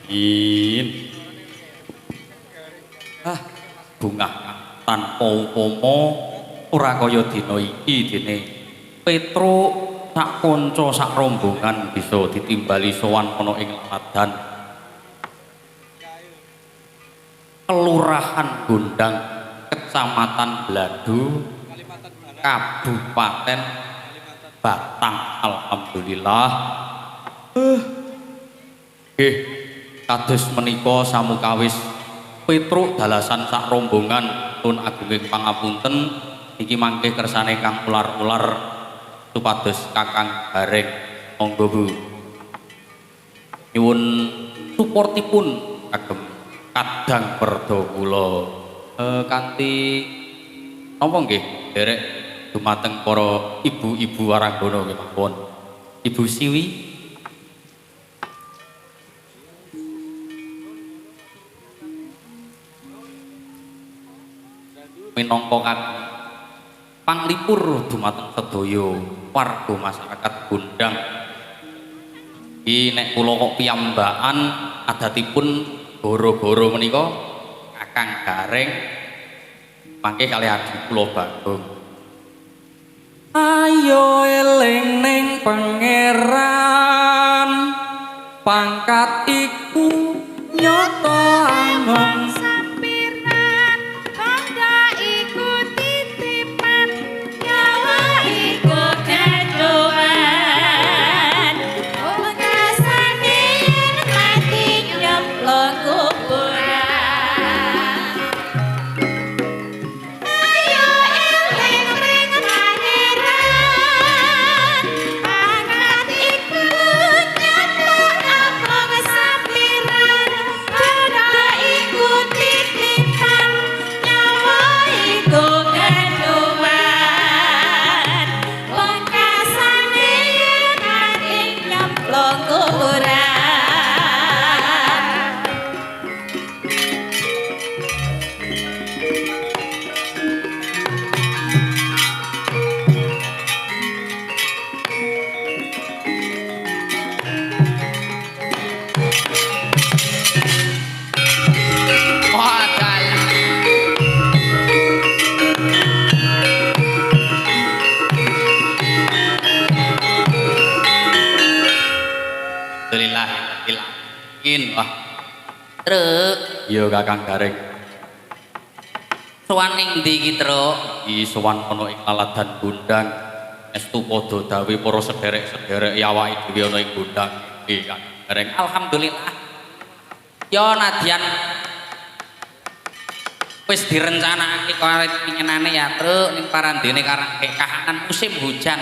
Amin. Ah, bungah tanpa upama ora kaya dina iki dene Petruk sak kanca sak rombongan bisa ditimbali sowan ana ing ladan Kelurahan Gondang Kecamatan Bladu Kabupaten Batang. Alhamdulillah. Nggih, kados menika samukawis Petruk dalasan sak rombongan pun agunging pangapunten iki mangke kersane kang ular-ular supados Kakang Gareng monggo Bu nyuwun suportipun kagem kadang perdo kula kanthi napa nggih derek dumateng para ibu-ibu waranggana nggih mawon Ibu Siwi minangka kagem panglipur dumateng sedaya warga masyarakat Gondang. Iki nek kula kok piyambakan adatipun goro-goro menika Kakang Gareng mangke kalih adi kula Bagong. Ayo eling ning pangeran pangkat iku nyata angon wah Truk iya Kakang Gareng sowan ning ndi iki Truk iki sowan ana ing laladan Gondang estu padha dawuh para sederek-sederek awake dhewe ana ing Gondang nggih Kakang Gareng alhamdulillah ya nadyan wis direncanakake kawit pingenane ya Truk ning parandene karang kahanan musim hujan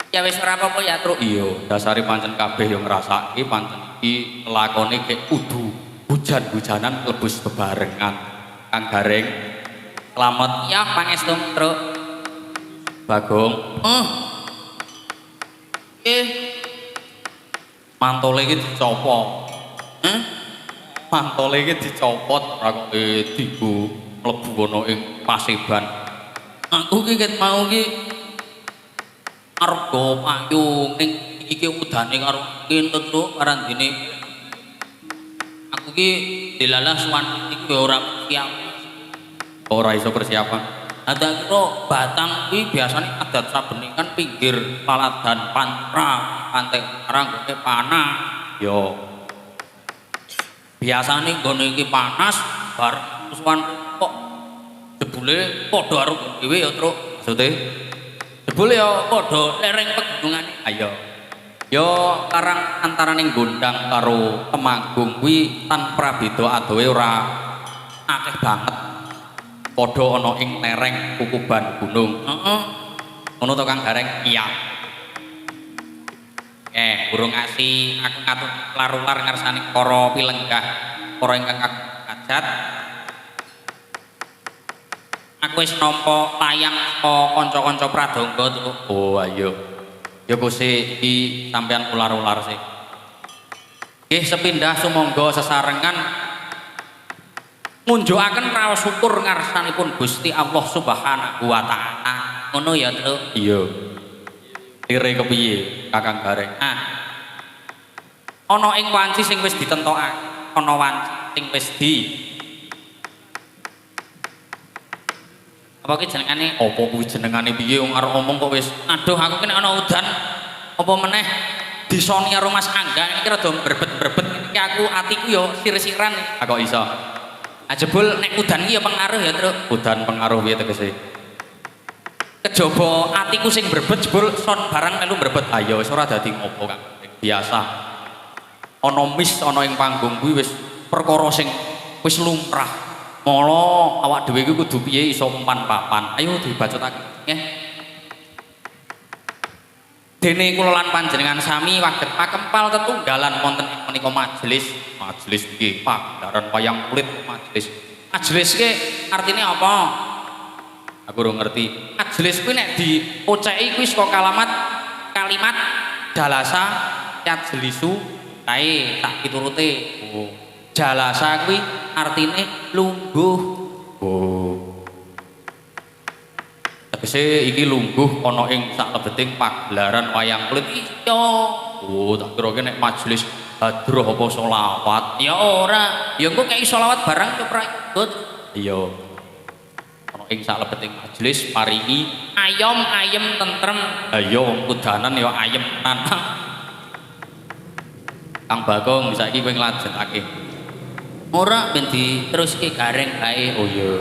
ya wis ora apa-apa ya Truk iya dasare pancen kabeh yo ngrasake pancen iki lakone kek kudu hujan-hujanan lebus bebarengan Kang Gareng selamat ya pangestu Truk Bagong mantole iki dicopot mantole iki dicopot ora kok dienggo mlebu ana ing paseban aku iki ket mau iki arep go payung ning iki udane karo kentut Truk parandene aku iki dilalah suwan iki ora siap ora iso persiapan ada kira Batang kuwi biasane adat saben kan pinggir paladan pantra pantai arang panah yo biasane nggone iki panas bar suwan kok jebule padha karo dhewe ya Truk maksude jebule ya padha lereng pegunungane ayo yo karang antaraning Gondang karo Temanggung kuwi tanpa beda adohe ora akeh banget padha ana ing lereng kukuban gunung ngono to Kang Gareng iya burung asih aku ngatur larular ngarsane para pilenggah para ingkang kajat aku wis nampa layang kanca-kanca pradangga oh ayo ya Gusti iki sampean ular-ular sih nggih sepindah sumangga sesarengan ngunjukaken raos syukur ngarsanipun Gusti Allah Subhanahu wa taala. Ngono ya, Truk? Iya. Lire kepiye, Kakang Gareng? ana ing wanci sing wis ditentokake ana wanci sing wis di apa ki jenengane apa kuwi jenengane piye wong arep ngomong kok wis aduh aku kene ana udan apa meneh disoni karo Mas Angga iki rada berbet-berbet iki aku atiku yo sir-siran kok iso ajebul nek udan iki ya pengaruh ya Truk udan pengaruh piye tegese kejaba atiku sing berbet jebul son barang melu berbet ayo wis ora dadi ngopo Kang biasa ana mis ana ing panggung kuwi wis perkara sing wis lumrah mula awak dhewe iki kudu piye iso umpan papan ayo dibacotake nggih dene kula lan panjenengan sami waget pakempal tetunggalan wonten ing menika majelis iki pagelaran wayang kulit majelis ki artine apa aku ora ngerti majelis kuwi nek dioceki kuwi saka kalimat dalasa yajlisu kae tak piturute jalasa kuwi artine lungguh. Oh. Tegese iki lungguh ana ing saklebeting pagelaran wayang kulit iya. Oh, tak kira nek majelis hadroh apa selawat. Ya ora, ya engko kei selawat barang yo ora ikut. Iya. Ana ing saklebeting majelis paringi ayem tentrem. Ayo wong kudanan ya ayem tenan. Kang Bagong saiki kowe nglajenake. Ora ben diteruske gareng kae. Oh iya.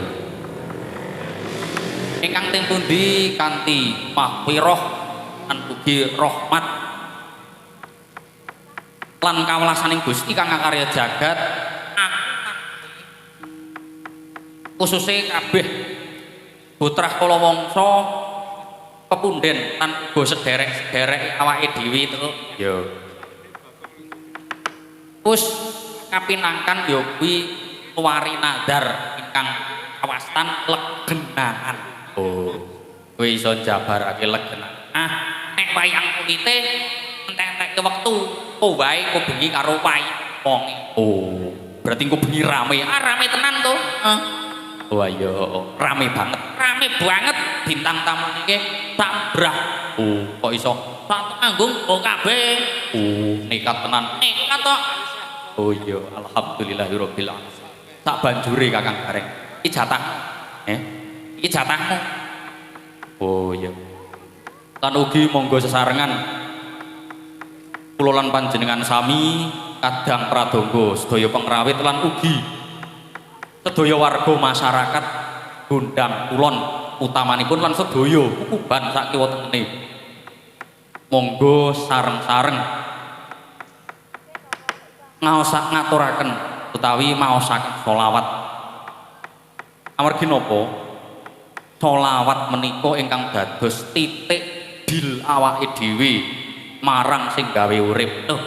Ingkang teng pundi kanthi mahwirah lan ugi rahmat lan kawelasaning Gusti kang karya jagat khususé kabeh putrah kala wangsa pepunden lan uga sederek-sederek awake dhewe terus ya wis kapinangkan ya kuwi tuwari nadar ingkang kawastan legenangan. Oh, kuwi iso jabarake legenangan. Nek wayang kulite entek-entekke wektu kok wae kok bengi karo wayang wonge. Oh, berarti kok bengi rame. Rame tenan to. Oh iya, rame banget bintang tamu niki tak brah. Oh, kok iso sak panggung kok kabeh. Oh, nekat tenan. Nekat to. Oh iya, alhamdulillahirabbil alamin. Tak banjure Kakang Gareng. Iki jatah. Iki jatahmu. Oh iya. Lan ugi monggo sesarengan kula lan panjenengan sami kadang pradonga sedaya pengrawit lan ugi sedaya warga masyarakat Gondang Kulon utamanipun lan sedaya kukuban sak kiwa tengene. Monggo sareng-sareng ngaturaken utawi maosaken sholawat amargi napa sholawat menika ingkang dados titik bil awake dhewe marang sing gawe urip lho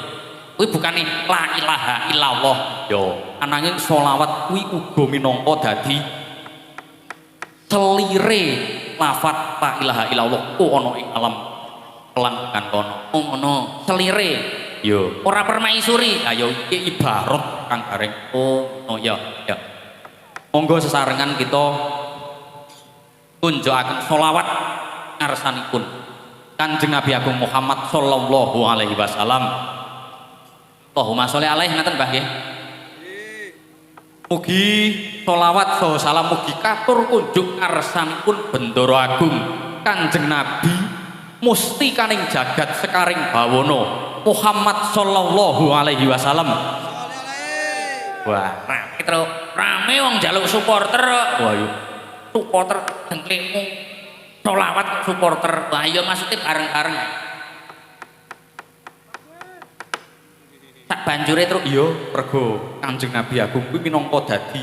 kuwi bukane la ilaha illallah ya ananging sholawat kuwi uga minangka dadi celire lafat la ilaha illallah ana ing alam kelanggan kono ngono celire yo ora permaisuri ayo iki ibarat Kang Gareng oh ya monggo sesarengan kita tunjukaken sholawat ngarsanipun Kanjeng Nabi Agung Muhammad sallallahu alaihi wasallam. Allahumma sholli alaihi ngaten Mbah nggih. Mugi sholawat salam mugi katur kunjuk ngarsanipun Bendara Agung Kanjeng Nabi musti kaning jagat sekaring bawana Muhammad sallallahu alaihi wasallam. Wah, rame wong njaluk supporter. Wah, yo. Supporter dengklingmu. Sholawat supporter. Wah, yo maksudnya bareng-bareng. Tak banjure terus iya, mergo Kanjeng Nabi Agung kuwi minangka dadi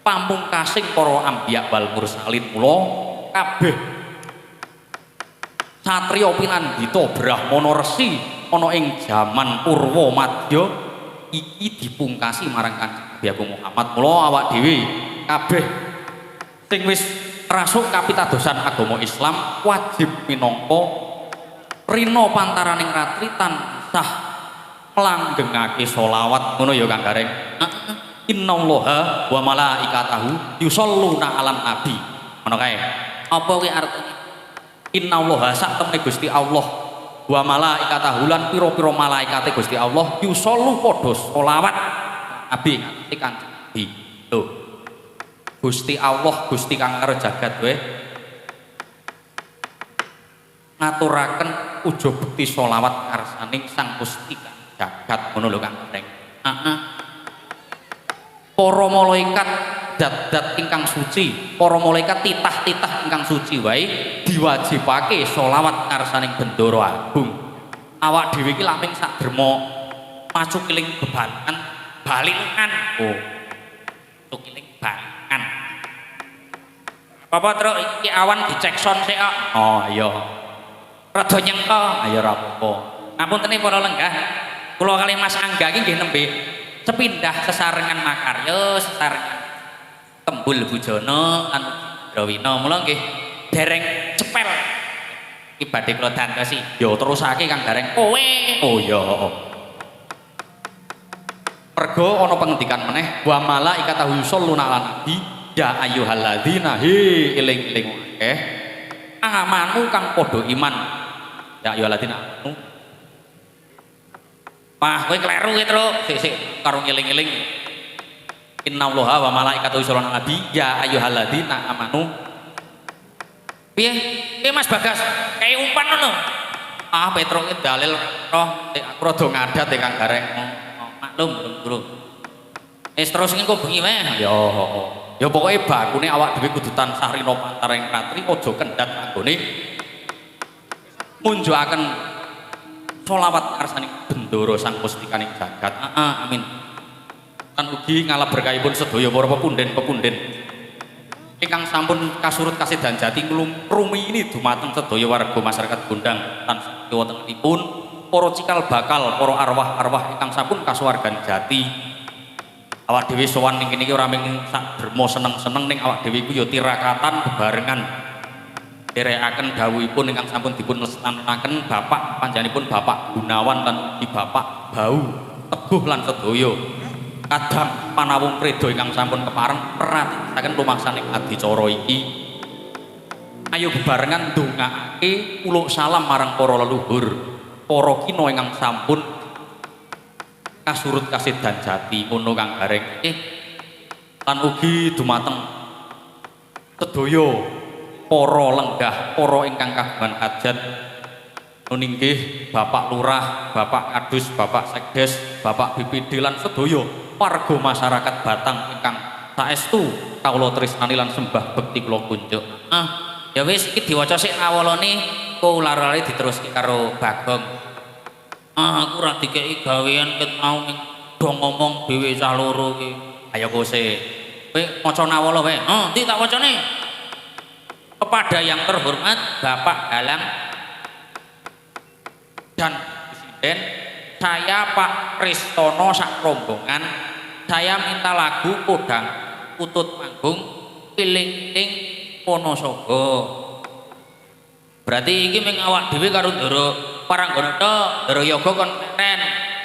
pamungkasing para anbiya wal mursalin mula kabeh satriya pinandhita brahmana resi ana ing jaman purwa madya iki dipungkasi marang Kanjeng Nabi Agung Muhammad. Mula awak dhewe kabeh sing wis rasuk kapitadosan agama Islam wajib minangka rina pantaraning ratri tansah nglanggengake sholawat ngono ya Kang Gareng. Innallaha wa malaikatahu yusholluna 'alan nabi. Ngono kae. Apa kuwi artine? Innallaha sak temne Gusti Allah wa malaikatahu lan pira-pira malaikate Gusti Allah yusollu padha selawat Nabi nganti Kanjeng Nabi. Lho. Gusti Allah Gusti kang karo jagat wae ngaturaken ujo bekti selawat karsaning Sang Gusti kang jagat ngono lho Kang Reng. Heeh. Para malaikat dat-dat ingkang suci, para malaikat titah-titah ingkang suci wae diwajibake selawat karsaning Bendara Agung. Awak dhewe iki laming sak derma macu kiling bebarengan balingan. Oh. Tukiling balingan. Apa terus iki awan dicekson sik kok. Oh iya. Rada nyengko. Ayo ora apa-apa. Ngapuntene para lenggah. Kula kali Mas Angga iki nggih nembe sepindah sesarengan makarya, sesarengan Kembul Bujono lan Drawina. Mula nggih dereng cepel iki badhe kula dandosi. Ya terusake Kang Gareng. Kowe. Oh iya. Mergo ana pengendikan meneh wa malaikatahu yusholluna 'alan nabi ya ayyuhalladzina he eling-eling akeh amanu kang padha iman ya ayyuhalladzina amanu. Wah kowe kleru ki Truk sik karo ngeling-eling innallaha wa malaikatahu yusholluna 'alan nabi ya ayyuhalladzina amanu. Piye? Piye Mas Bagas? Kayak umpan ngono. Ah Petruk iki dalil roh aku rada ngadat e Kang Gareng. Maklum Bro. Wis terus engko bengi wae. Ya pokoke bakune awak dhewe kudu tansah rina pantaring ratri aja kendhat anggone munjukaken selawat karsaning Bendara Sang Gusti kaning jagat. Amin. Lan ugi ngalap berkahipun sedaya para pepunden-pepunden ingkang sampun kasurut kasidan jati nglumrumi ini dumateng sedaya warga masyarakat Gondang lan Jawa Tengahipun. Para cikal bakal, para arwah-arwah ingkang sampun kasuwargan jati. Awak dhewe sowan ning kene iki ora mung sak derma seneng-seneng ning awak dhewe iku ya tirakatan bebarengan derekaken dawuhipun ingkang sampun dipun lestarenaken Bapak panjenenganipun Bapak Gunawan lan ugi Bapak Bau Teguh lan sedaya kadang panawung kreda ingkang sampun kepareng perhatiaken lumaksaning adicara iki. Ayo bebarengan ndongaake uluk salam marang para leluhur. Para kina ingkang sampun kasurut kasidan jati ngono Kang Gareng. Lan ugi dumateng sedaya para lenggah, para ingkang kagungan hajat nuninggih Bapak Lurah, Bapak Kadus, Bapak Sekdes, Bapak BPD lan sedaya warga masyarakat Batang ingkang saestu kawula tresnani lan sembah bekti kula kunjuk. Ya wis iki diwaca sik awalane kok ular-ulare diteruske karo Bagong. Aku ora dikeki gawean ket mau ning do ngomong dhewe cah loro iki. Ayo kowe sik. Kowe maca nawala wae. Ndi tak wacane? Kepada yang terhormat Bapak Galang dan Presiden, saya Pak Pristono sak rombongan, saya minta lagu Kodang Utut Manggung Piling-piling Wonosobo. Berarti iki ming awak dhewe karo Ndara Paranggono tok, Ndara Yoga kon keren.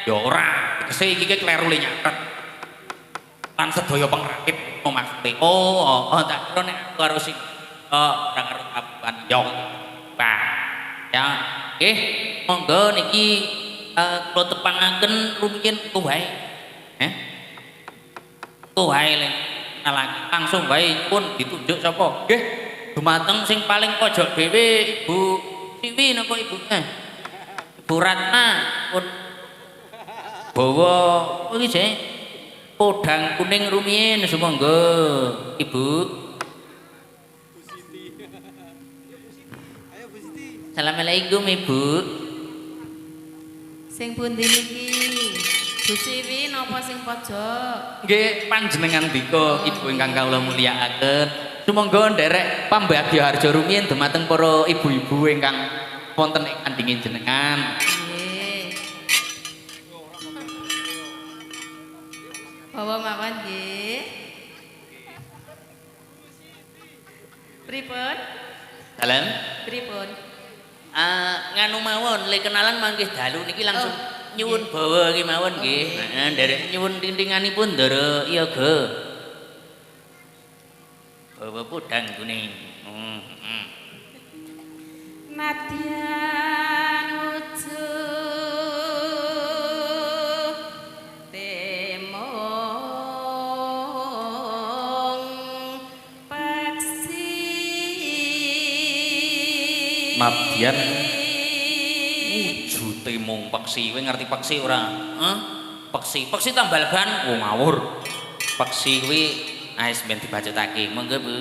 Ya ora, tegese iki kleru le nyatet. Lan sedaya pengrakit maksude. Tak kira nek karo sing ora karo tabuhan yo. Bah. Ya, nggih, monggo niki kula tepangaken rumiyin tuwae. Tuwae langsung wae pun ditunjuk sapa? Nggih. Dumateng sing paling pojok dhewe Ibu Siwi napa Ibu? Ibu Ratna pun bawa iki sih podang kuning rumiyin sumangga Ibu. Assalamualaikum Ibu. Sing pundi niki? Bu Siwi napa sing pojok? Nggih panjenengan dika Ibu ingkang kawula mulyakaken. Sumangga nderek pambagya harja rumiyin dumateng para ibu-ibu ingkang wonten ing andhinging jenengan. Nggih. Bawa mawon nggih. Pripun? Salam. Pripun? Nganu mawon le kenalan mangke dalu niki langsung nyuwun bawa iki mawon nggih. Heeh nderek nyuwun tintinganipun Ndara Yoga. Bawa podang kuning. Nadyan Nadyan wujute mung peksi. Kowe ngerti peksi ora? Hah? Peksi tambal ban. Oh ngawur. Peksi kuwi wis ben dibacutake. Monggo Bu.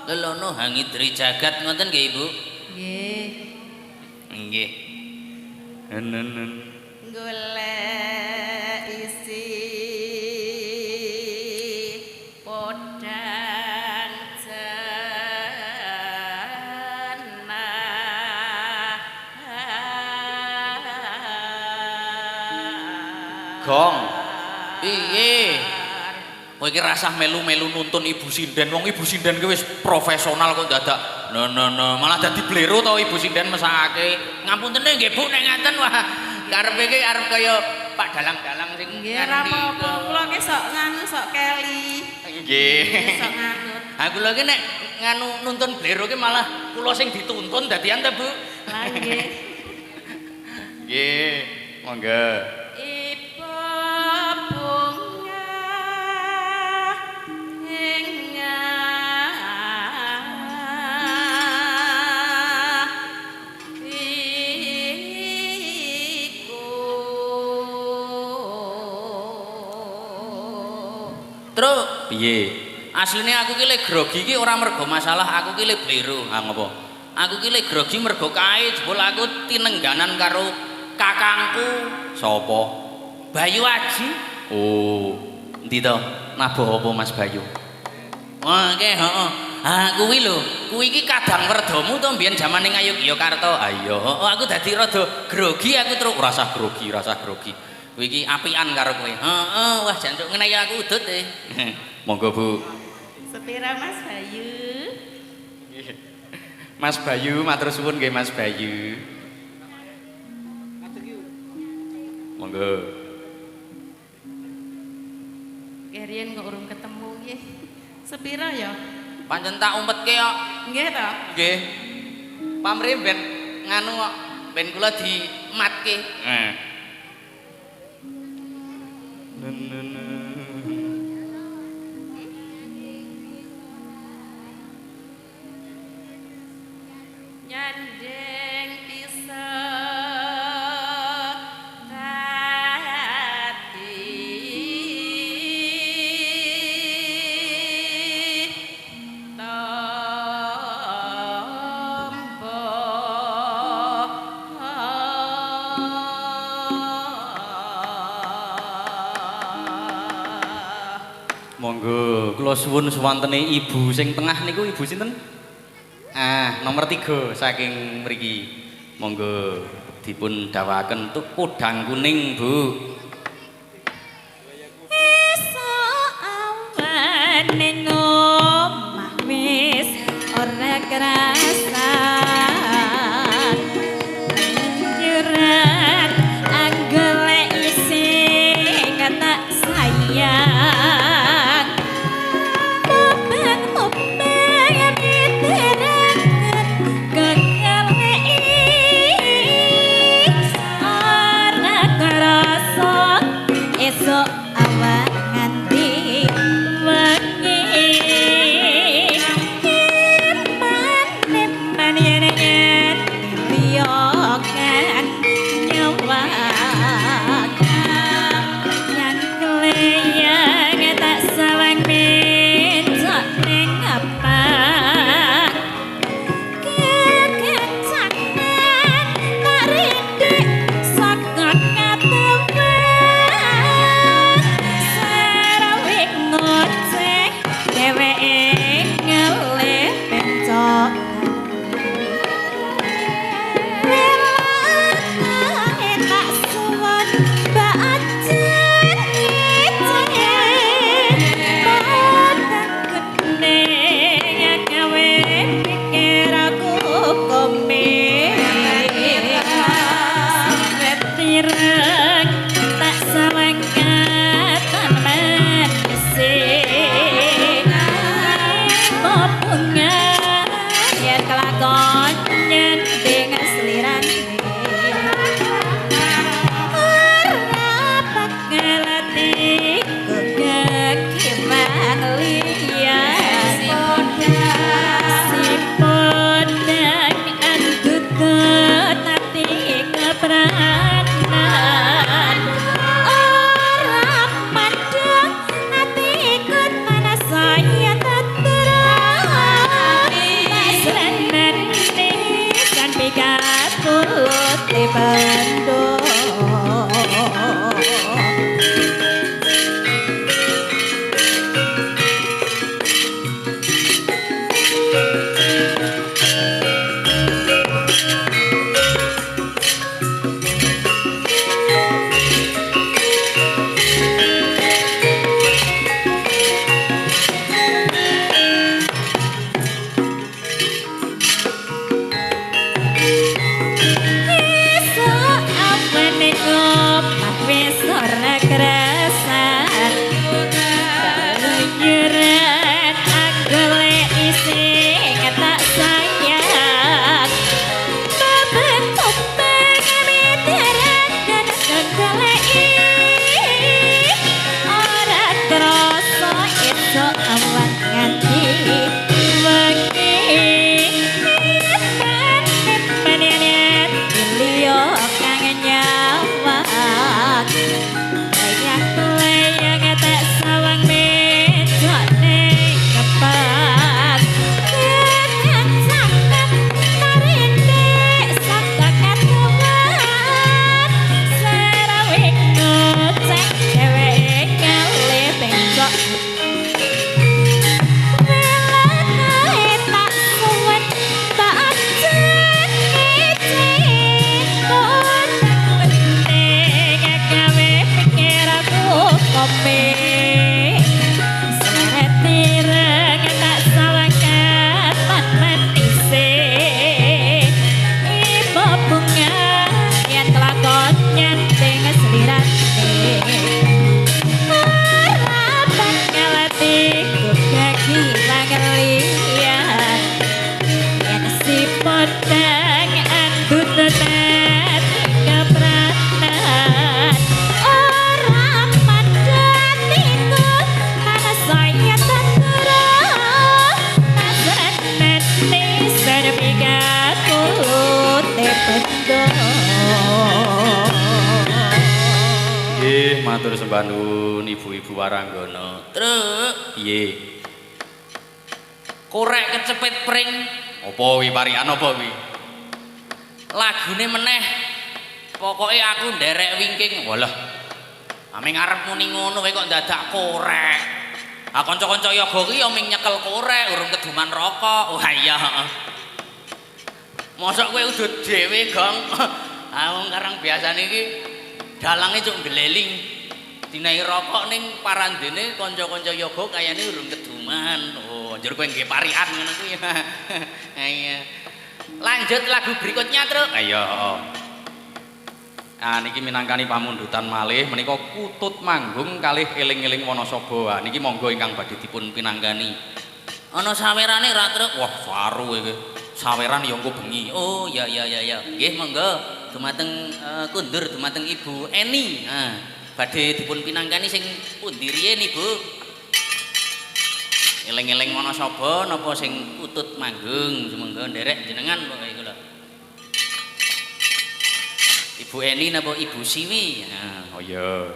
Lelono hangidri jagat ngoten nggih Ibu? Nggih. Nggih. Nenen. Golek isi podang jenah. Gong. Piye? Kowe iki rasah melu-melu nuntun Ibu Sinden. Wong Ibu Sinden ki wis profesional kok dadak. No, malah dadi blero to Ibu Sinden mesake. Ngapuntene nggih Bu nek ngaten wah. Karepe ki arep kaya Pak Dalang-dalang sing Nggih ora apa-apa. Kula ki sok nganu sok keli. Nggih. Sok nganut. Ha kula ki nek nganu nuntun blero ki malah kula sing dituntun dadian ta Bu? Lah nggih. Nggih, monggo. Terus piye? Asline aku ki lek grogi ki ora mergo masalah aku ki lek blero. Ha ngopo? Aku ki lek grogi mergo kae jebul aku tinengganan karo kakangku. Sapa? Bayu Aji. Oh, endi to? Nabuh apa Mas Bayu? Wah, ke heeh. Ha kuwi lho, kuwi iki kadang werdamu to mbiyen jamane Ngayogyakarta. Ha iya, aku dadi rada grogi aku terus ora usah grogi, ora usah grogi. Kowe iki apian karo kowe. Heeh, wah jancuk ngenehi aku udut e. Monggo Bu. Sepira Mas Bayu? Mas Bayu, matur suwun nggih Mas Bayu. Monggo. Kerian kok urung ketemu nggih. Sepira ya? Pancen tak umpetke kok. Nggih ta? Nggih. Pamrih ben nganu kok, ben kula dimatke. Nyandeng bisa Monggo, kula suwun suwantene ibu sing tengah niku ibu sinten? Ah, nomor 3 saking mriki. Monggo dipun dawuhaken tuk podang kuning, Bu. Esok awan ning omah wis ora kerasan. Nyurat anggolek sing tak sayang. Esok awan nganti wengi kopi seret ireng tak salah kapan matise ibu bunga yang kelakon nyanting selirate harapan ngalati kugagi pangelian yang si podang andut tetet keberatan orang mandatiku mana saya tergerak nasrat netis serpigaku tependong. Nggih, matur sembah nuwun ibu-ibu Waranggana. Truk, piye? Korek kecepit pring. Apa kuwi parian apa kuwi? Lagune meneh. Pokoke aku nderek wingking. Walah. Ame ngarep muni ngono kowe kok dadak korek. Ah kanca-kanca yoga ki ya ming nyekel korek urung keduman rokok. Wah iya, heeh. Mosok kowe udut dhewe, Gong. Ah wong karang biasane iki dalange cuk ngeleling dinai rokok ning parandene kanca-kanca yoga kayane urung keduman. Oh, njur kowe nggih parian ngono kuwi. Iya. Lanjut lagu berikutnya, Truk. Ayo. Ah niki minangkani pamundutan malih menika Kutut Manggung kalih eling-eling Wanasaba. Niki monggo ingkang badhe dipun pinanggani. Ana sawerane ra, Truk? Wah, saru iki. Saweran ya engko bengi. Oh, ya. Nggih, monggo. Dumateng kundur dumateng Ibu Eni. Nah, badhe dipun pinanggani sing pundi riyen, Ibu? Eling-eling Wanasaba napa sing Kutut Manggung? Monggo nderek jenengan pokoke kula. Ibu Eni napa Ibu Siwi? Nah, oh iya.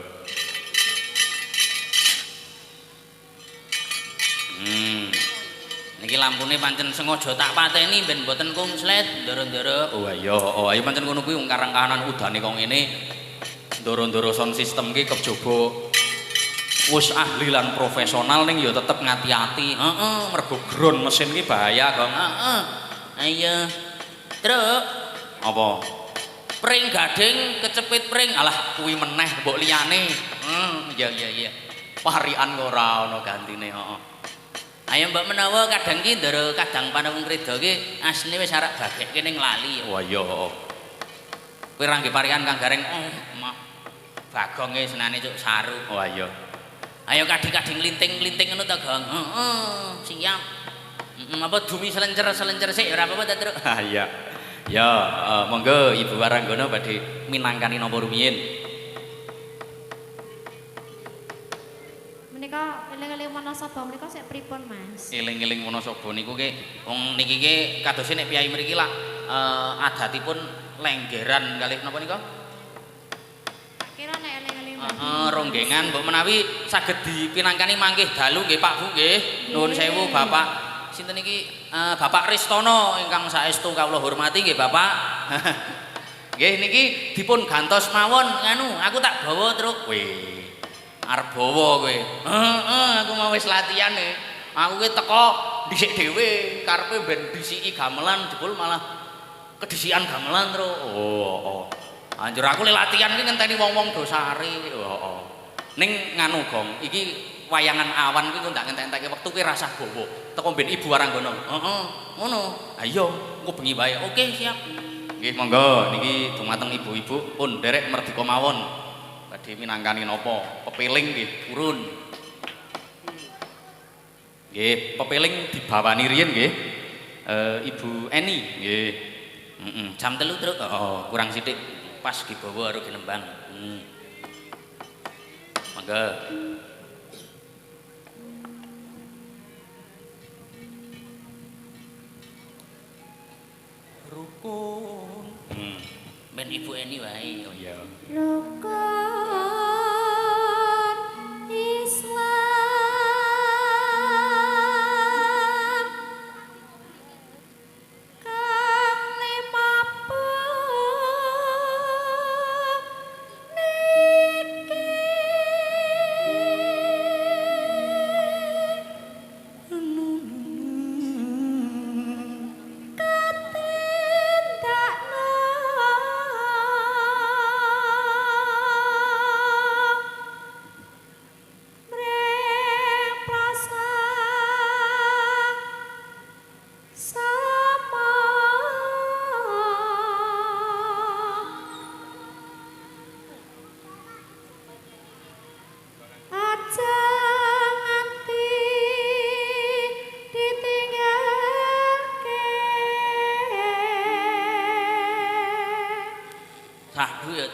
Niki lampune pancen sengaja tak pateni ben mboten kungslet ndara-ndara. Oh iya, ayo pancen ngono kuwi wong karang kahanan udane kok ngene. Ndara-ndara sound system ki kejaba wis ahli lan profesional ning ya tetep ngati-ati. Heeh, mergo ground mesin ki bahaya, Gong. Heeh. Ayo. Truk. Apa? Pring gading kecepit pring. Alah kuwi meneh mbok liyane. Iya. Parian kok ora ana gantine, heeh. Ayo mbak menawa kadang ki ndara kadang panawung kreda ki asline wis arek bagekke ning lali. Wah iya. Kowe ra nggih parian Kang Gareng. Bagonge senane cuk saru. Wah iya. Ayo kadhi-kadhi nglinting-nglinting ngono ta, Gong. Heeh, siap. Apa dumi selencer sik ora apa-apa ta, Truk? Ah iya. Ya, monggo Ibu Waranggana badhe minangkani napa rumiyin. Menika eling-eling Wanasaba menika sik pripun, Mas? Eling-eling Wanasaba niku ki wong niki ki kadose nek piyai mriki lak adatipun lenggeran kalih napa nika? Kira nek eling-eling ronggengan mbok menawi saged dipinangkani mangkih dalu nggih Pak Bu nggih. Nuwun sewu Bapak sinten iki Bapak Ristono ingkang saestu kawula hormati nggih Bapak. Nggih niki dipun gantos mawon nganu aku tak bawa Truk. Wih. Arep bawa kowe. Aku mau wis latihan e. Aku ki teko dhisik dhewe karepe ben disiki gamelan jebul malah kedisikan gamelan Truk. Oh. Anjur aku le latihan ki ngenteni wong-wong do sare. Oh. Ning nganu Gong, iki wayangan awan ki kok ndak ngentek-enteke wektu ki rasah bawa. Teko ben Ibu Waranggana. Heeh, ngono. Ha iya, engko bengi wae. Oke, siap. Nggih, monggo niki dumateng ibu-ibu pun nderek merdika mawon. Badhe minangkani napa? Pepiling nggih, purun. Nggih, pepiling dibawani riyen nggih. Ibu Eni nggih. Jam 3 Truk. Oh, kurang sithik. Pas dibawa karo Ginembang. Monggo. Rukun. Ben Ibu Eni wae. Oh iya. Rukun Islam kang limapun niki katindakna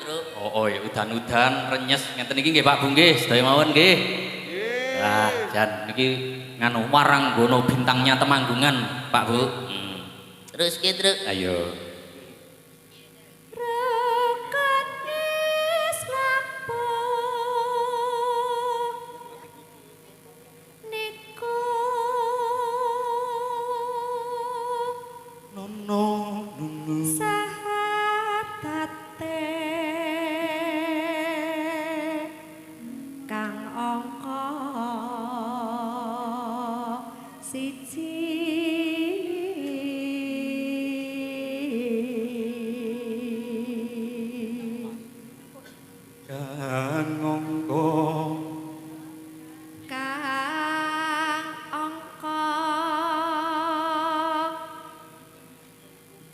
Truk. Oh, ya udan-udan renyes ngeten iki nggih Pak Bu nggih, sedaya mawon nggih. Lah, jan niki nganu waranggono bintangnya Temanggungan, Pak Bu. Terus ki Truk. Ayo. Rekat is lampung niku sahabaté kang angka siji kang angka kang angka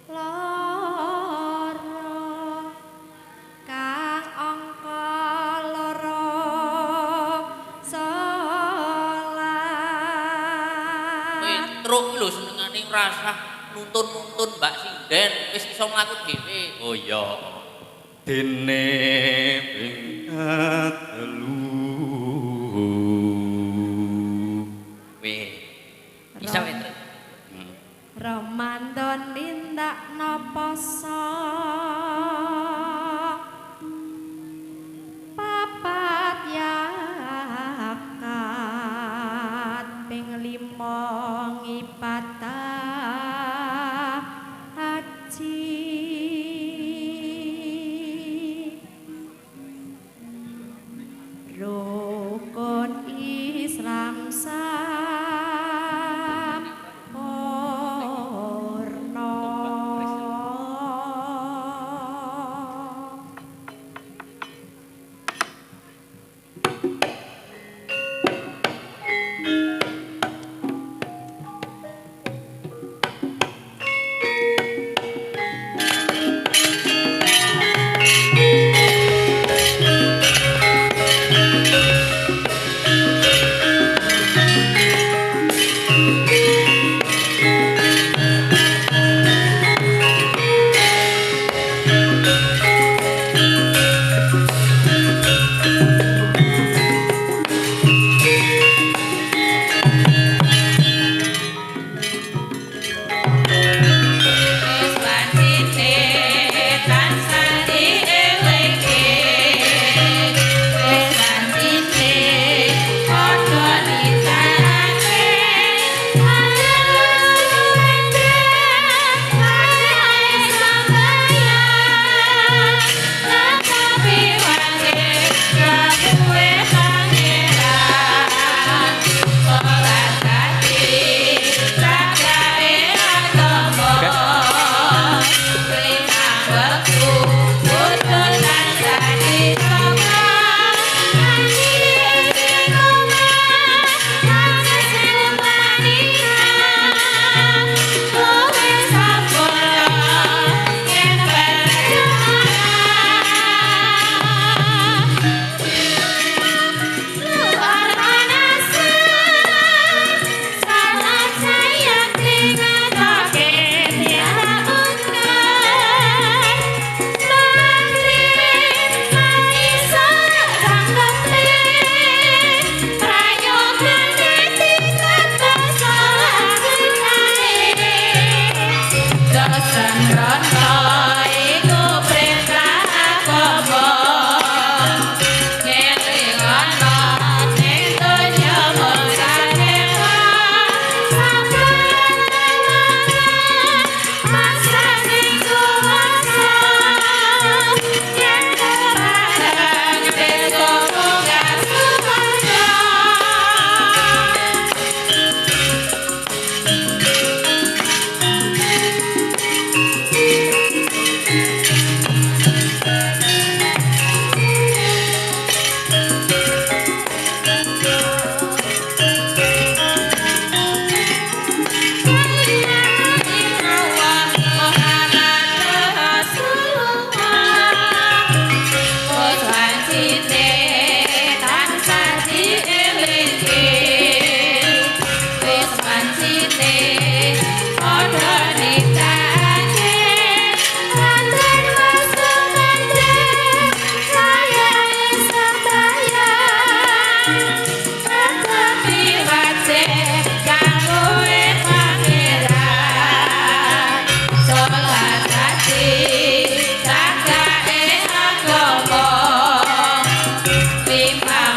loro kang angka loro salat Truk lho senengane rasah nuntun-nuntun Mbak Sinden wis iso mlaku dhewe. Oh iya. dene ping katelu Weh. Bisa weh Truk. Ramadan nindakno poso papat yakat ping 5 ngibadah haji rukun Islam sampurna.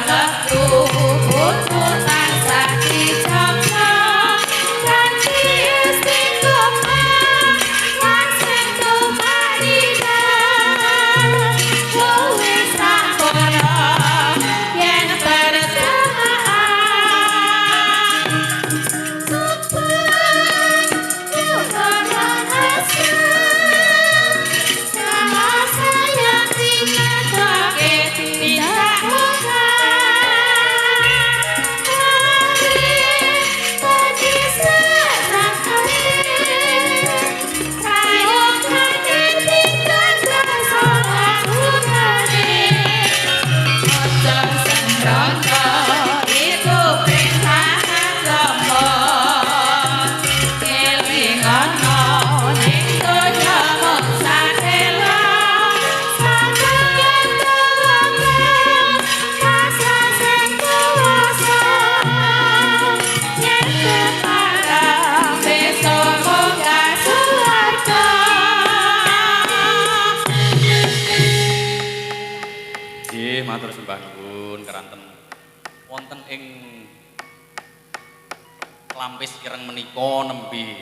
Sabtu putu tansah dijaga kanthi istiqomah lan sing tumarida wis sampurna yen berjamaah supaya yuhana asal saya tidak kaget tidak mudah Nggih, matur sembah nuwun keranten wonten ing Klampis Ireng menika nembe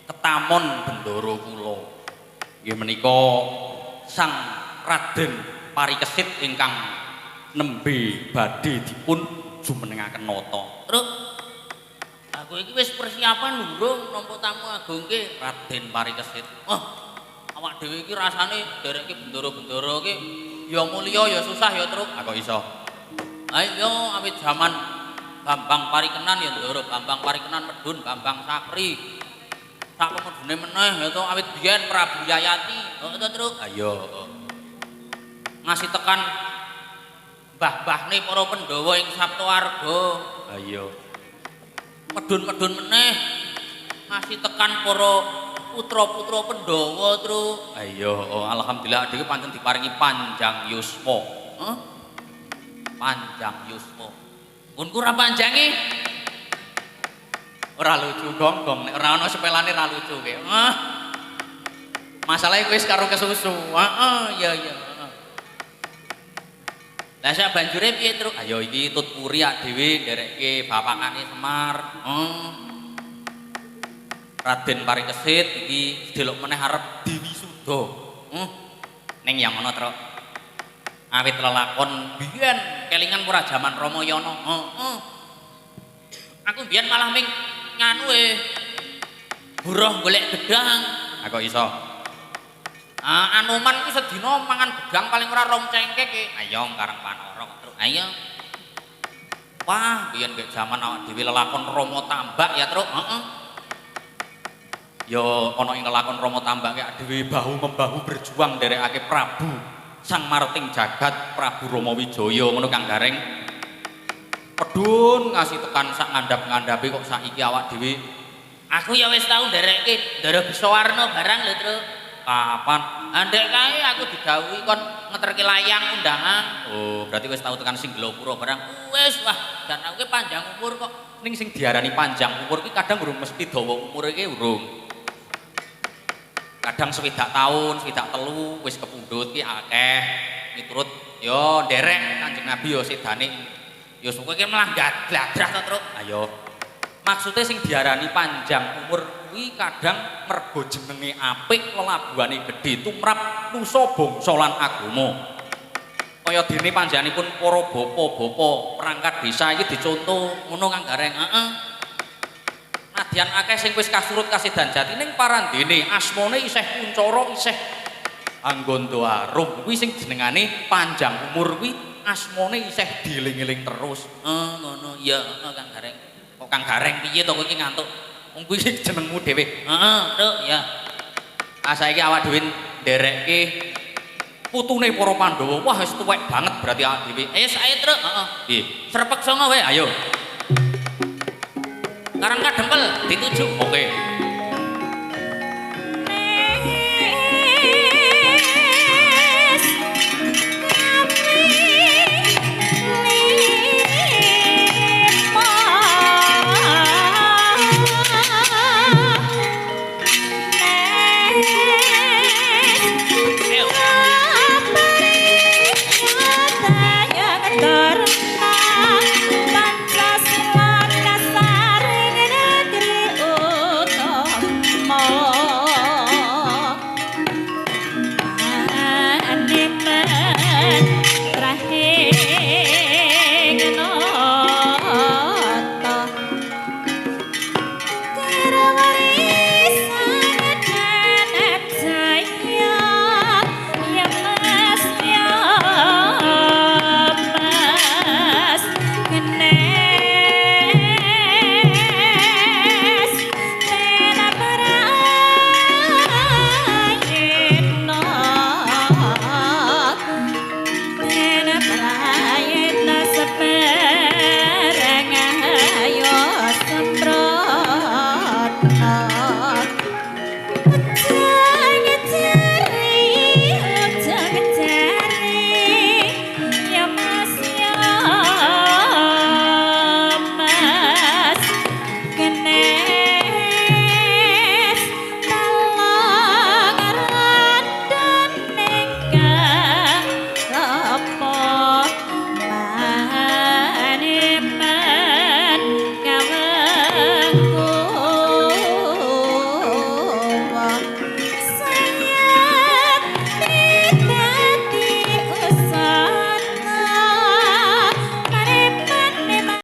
ketamon bendoro kula. Nggih menika Sang Raden Parikesit ingkang nembe badhe dipun jumenengaken nata. Truk, aku iki wis persiapan lurung nampa tamu agung ki Raden Parikesit. Awak dhewe iki rasane nderekke bendoro-bendoro ki ya mulya ya susah ya Truk. Kok iso? Ayo awit zaman Bambang Parikenan ya ndoro Bambang Parikenan medun Bambang Sakri. Sak pemedune meneh ya to awit biyen Prabu Yayati. To Truk. Ayo. Ngasih tekan mbah-mbahne para Pandhawa ing Saptawarga. Ayo. Medun-medun meneh ngasih tekan para putra-putra Pandhawa, Truk. Ayo, alhamdulillah dhewe pancen diparingi panjang yuswa. Panjang yuswa. Ngunku ora panjange. Ora lucu gonggong nek ora ana sepelane ora lucu ki. Masalahe kowe wis karo kesusu. Iya. Lah sak banjure piye, Truk? Ayo iki tutpuri ak dhewe nderekke bapakane Semar. Raden Parikesit iki delok meneh arep diwisuda. Ning yang ana, Truk. Awit lelakon biyen kelingan ora jaman Ramayana. Aku biyen malah ming nganu buruh golek gedang. Kok iso? Anoman iki sedina mangan gedang paling ora rong cengkek ki. Ayo karang panara, Truk. Ayo. Wah, biyen gek jaman awak dhewe lelakon Rama Tambak ya, Truk. Ya ana ing lelakon Rama Tambak ki dhewe bahu membahu berjuang nderekake Prabu Sang Marting Jagat Prabu Rama Wijaya ngono Kang Gareng. Pedun ngasih tekan sak ngandhap-ngandhape kok saiki awak dhewe. Aku ya wis tau nderekke Ndara Bisawarna barang lho, Truk. Kapan? Andek kae aku didhawuhi kon ngeterke layang undangan. Oh, berarti wis tau tekan Singgelapura barang. Wis wah, dan aku ki panjang umur kok. Ning sing diarani panjang umur ki kadang urung mesti dawa umur iki urung. Kadang 20 tahun, 23 wis kepundhut ki akeh miturut ya nderek Kanjeng Nabi ya sedane ya suku ki malah gladras to, Truk. Ayo. Maksude sing diarani panjang umur kuwi kadang mergo jenenge apik, lelabuhane gedhe tumrap nusa bangsa lan agama. Kaya dene panjenenganipun para bapa-bapa perangkat desa iki dicontoh ngono Kang Gareng. Nadyan akeh sing wis kasurut kasedan jati ning parandene asmane isih kuncara isih anggonto arum kuwi sing jenengane panjang umur kuwi asmane isih dieling-eling terus. Ngono ya Kang Gareng. Kok Kang Gareng piye to kowe iki ngantuk? Wong kuwi jenengmu dhewe. Truk ya. Saiki awak dhewe nderekke putune para Pandhawa. Wah wis tuwek banget berarti awak dhewe. Ayo sae, Truk. Nggih. Srepeg songo wae, ayo. Karang kadempel dituju. Oke.